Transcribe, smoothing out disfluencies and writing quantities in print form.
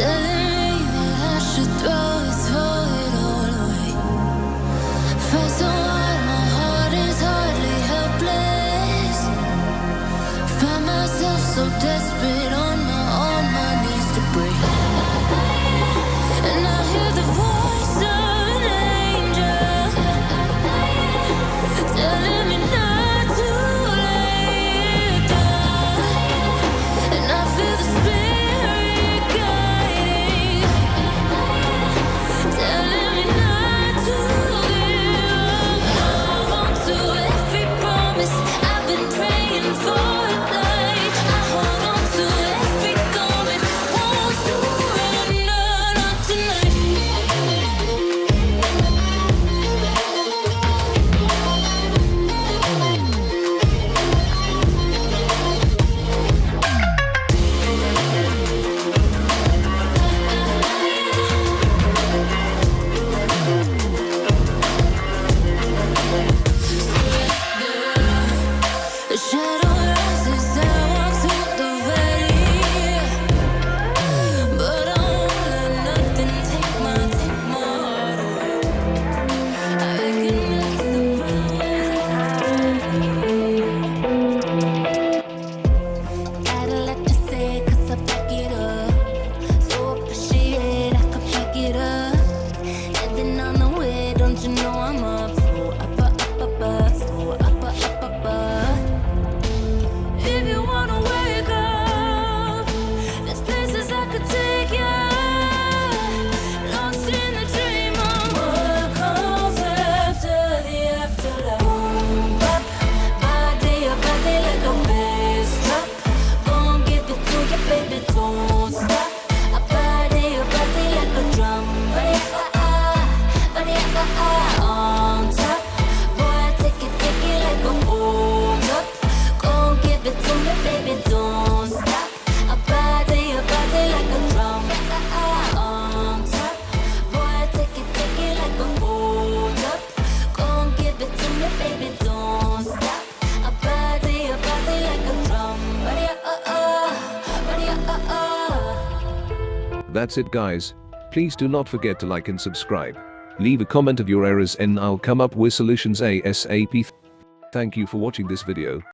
telling me that I should throw it all away. Fight so hard, my heart is hardly helpless. Find myself so desperate on my knees to break. And I hear the voice of an angel telling me not to lay it down. And I feel the spirit guiding, telling me not to give up. Hold on to every promise I've been praying for. Like I hold on to every garment, won't surrender, not tonight. The shadow rises and walks through the valley, but I won't let nothing take my heart away. I recognize the promise. Gotta let you say it 'cause I back it up. So appreciate I could pick it up. Heading on the way, don't you know I'm up? So up, so up. If you wanna wake up, there's places I could take you. Lost in the dream of what comes after the afterlife. Boom, bap, body like a bass drop. Gon' give it to you, baby, don't stop. A body like a drum. Body on top. Boy, take it like a hold up. Gon' give it to me, baby, don't stop. A body like a drum. On top. Boy, take it like a hold up. Gon' give it to me, baby, don't stop. A body like a drum. That's it, guys. Please do not forget to like and subscribe. Leave a comment of your errors and I'll come up with solutions ASAP. Thank you for watching this video.